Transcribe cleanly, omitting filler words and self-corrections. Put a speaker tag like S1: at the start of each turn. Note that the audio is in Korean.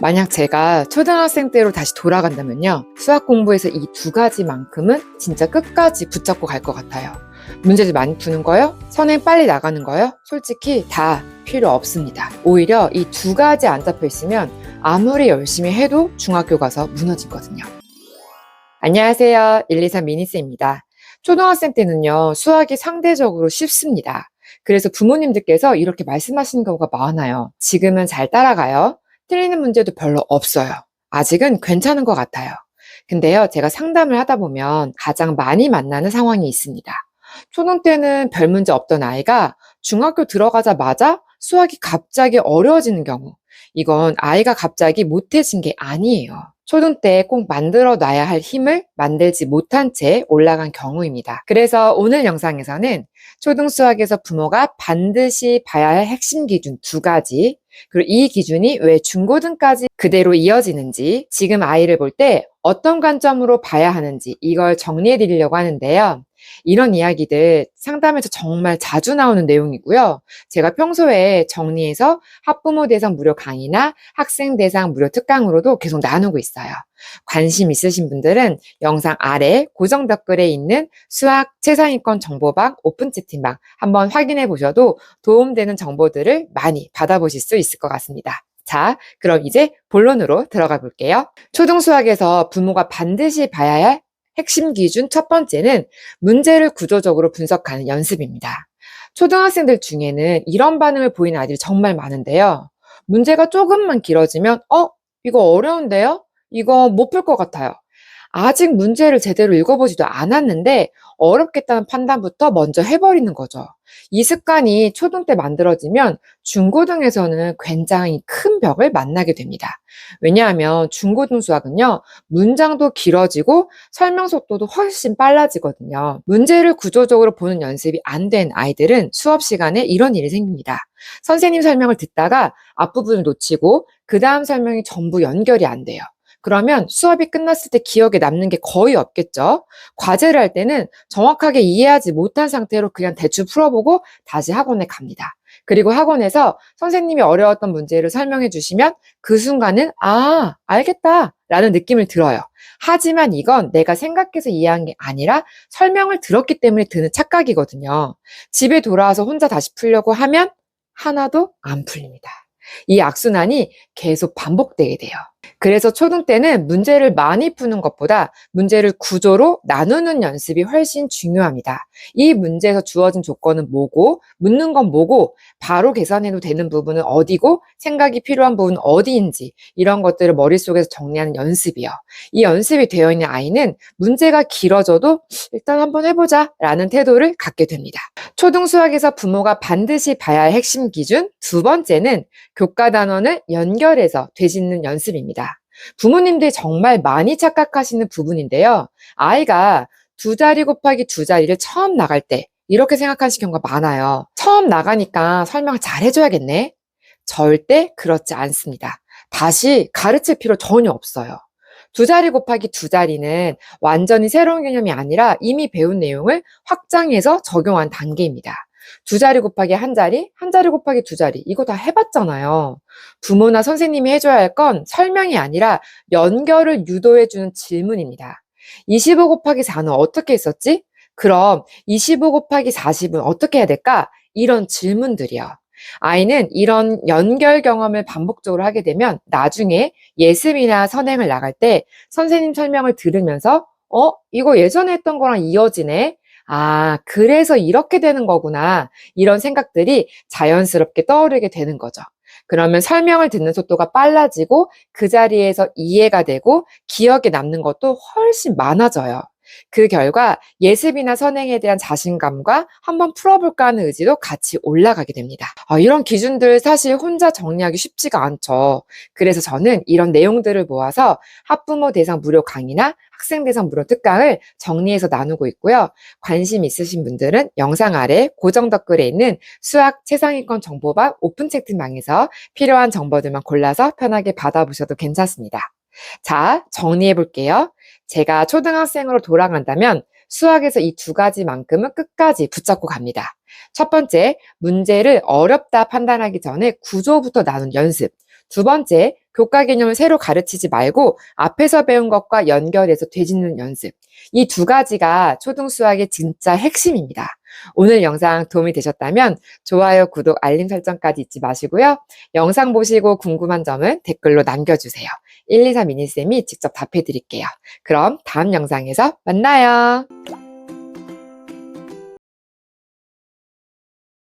S1: 만약 제가 초등학생 때로 다시 돌아간다면요. 수학 공부에서 이 두 가지만큼은 진짜 끝까지 붙잡고 갈 것 같아요. 문제들 많이 푸는 거요? 선행 빨리 나가는 거요? 솔직히 다 필요 없습니다. 오히려 이 두 가지 안 잡혀 있으면 아무리 열심히 해도 중학교 가서 무너지거든요. 안녕하세요. 123 미니스입니다. 초등학생 때는요, 수학이 상대적으로 쉽습니다. 그래서 부모님들께서 이렇게 말씀하시는 경우가 많아요. 지금은 잘 따라가요. 틀리는 문제도 별로 없어요. 아직은 괜찮은 것 같아요. 근데요, 제가 상담을 하다 보면 가장 많이 만나는 상황이 있습니다. 초등 때는 별 문제 없던 아이가 중학교 들어가자마자 수학이 갑자기 어려워지는 경우. 이건 아이가 갑자기 못해진 게 아니에요. 초등 때 꼭 만들어 놔야 할 힘을 만들지 못한 채 올라간 경우입니다. 그래서 오늘 영상에서는 초등 수학에서 부모가 반드시 봐야 할 핵심 기준 두 가지, 그리고 이 기준이 왜 중고등까지 그대로 이어지는지, 지금 아이를 볼 때 어떤 관점으로 봐야 하는지 이걸 정리해 드리려고 하는데요. 이런 이야기들 상담에서 정말 자주 나오는 내용이고요. 제가 평소에 정리해서 학부모 대상 무료 강의나 학생 대상 무료 특강으로도 계속 나누고 있어요. 관심 있으신 분들은 영상 아래 고정 댓글에 있는 수학 최상위권 정보방 오픈 채팅방 한번 확인해 보셔도 도움되는 정보들을 많이 받아보실 수 있을 것 같습니다. 자, 그럼 이제 본론으로 들어가 볼게요. 초등 수학에서 부모가 반드시 봐야 할 핵심 기준 첫 번째는 문제를 구조적으로 분석하는 연습입니다. 초등학생들 중에는 이런 반응을 보이는 아이들이 정말 많은데요. 문제가 조금만 길어지면 이거 어려운데요? 이거 못 풀 것 같아요. 아직 문제를 제대로 읽어보지도 않았는데 어렵겠다는 판단부터 먼저 해버리는 거죠. 이 습관이 초등 때 만들어지면 중고등에서는 굉장히 큰 벽을 만나게 됩니다. 왜냐하면 중고등 수학은요, 문장도 길어지고 설명 속도도 훨씬 빨라지거든요. 문제를 구조적으로 보는 연습이 안 된 아이들은 수업 시간에 이런 일이 생깁니다. 선생님 설명을 듣다가 앞부분을 놓치고 그 다음 설명이 전부 연결이 안 돼요. 그러면 수업이 끝났을 때 기억에 남는 게 거의 없겠죠. 과제를 할 때는 정확하게 이해하지 못한 상태로 그냥 대충 풀어보고 다시 학원에 갑니다. 그리고 학원에서 선생님이 어려웠던 문제를 설명해 주시면 그 순간은 알겠다 라는 느낌을 들어요. 하지만 이건 내가 생각해서 이해한 게 아니라 설명을 들었기 때문에 드는 착각이거든요. 집에 돌아와서 혼자 다시 풀려고 하면 하나도 안 풀립니다. 이 악순환이 계속 반복되게 돼요. 그래서 초등 때는 문제를 많이 푸는 것보다 문제를 구조로 나누는 연습이 훨씬 중요합니다. 이 문제에서 주어진 조건은 뭐고, 묻는 건 뭐고, 바로 계산해도 되는 부분은 어디고, 생각이 필요한 부분은 어디인지 이런 것들을 머릿속에서 정리하는 연습이요. 이 연습이 되어 있는 아이는 문제가 길어져도 일단 한번 해보자 라는 태도를 갖게 됩니다. 초등 수학에서 부모가 반드시 봐야 할 핵심 기준 두 번째는 교과 단원을 연결해서 되짚는 연습입니다. 부모님들이 정말 많이 착각하시는 부분인데요. 아이가 두 자리 곱하기 두 자리를 처음 나갈 때 이렇게 생각하시는 경우가 많아요. 처음 나가니까 설명을 잘 해줘야겠네. 절대 그렇지 않습니다. 다시 가르칠 필요 전혀 없어요. 두 자리 곱하기 두 자리는 완전히 새로운 개념이 아니라 이미 배운 내용을 확장해서 적용한 단계입니다. 두 자리 곱하기 한 자리, 한 자리 곱하기 두 자리, 이거 다 해봤잖아요. 부모나 선생님이 해줘야 할 건 설명이 아니라 연결을 유도해주는 질문입니다. 25 곱하기 4는 어떻게 했었지? 그럼 25 곱하기 40은 어떻게 해야 될까? 이런 질문들이요. 아이는 이런 연결 경험을 반복적으로 하게 되면 나중에 예습이나 선행을 나갈 때 선생님 설명을 들으면서 이거 예전에 했던 거랑 이어지네. 그래서 이렇게 되는 거구나. 이런 생각들이 자연스럽게 떠오르게 되는 거죠. 그러면 설명을 듣는 속도가 빨라지고 그 자리에서 이해가 되고 기억에 남는 것도 훨씬 많아져요. 그 결과 예습이나 선행에 대한 자신감과 한번 풀어볼까 하는 의지도 같이 올라가게 됩니다. 이런 기준들 사실 혼자 정리하기 쉽지가 않죠. 그래서 저는 이런 내용들을 모아서 학부모 대상 무료 강의나 학생 대상 무료 특강을 정리해서 나누고 있고요. 관심 있으신 분들은 영상 아래 고정 댓글에 있는 수학 최상위권 정보방 오픈 채팅방에서 필요한 정보들만 골라서 편하게 받아보셔도 괜찮습니다. 자, 정리해 볼게요. 제가 초등학생으로 돌아간다면 수학에서 이 두 가지만큼은 끝까지 붙잡고 갑니다. 첫 번째, 문제를 어렵다 판단하기 전에 구조부터 나눈 연습. 두 번째, 교과 개념을 새로 가르치지 말고 앞에서 배운 것과 연결해서 되짚는 연습. 이 두 가지가 초등 수학의 진짜 핵심입니다. 오늘 영상 도움이 되셨다면 좋아요, 구독, 알림 설정까지 잊지 마시고요. 영상 보시고 궁금한 점은 댓글로 남겨주세요. 123 미니쌤이 직접 답해 드릴게요. 그럼 다음 영상에서 만나요.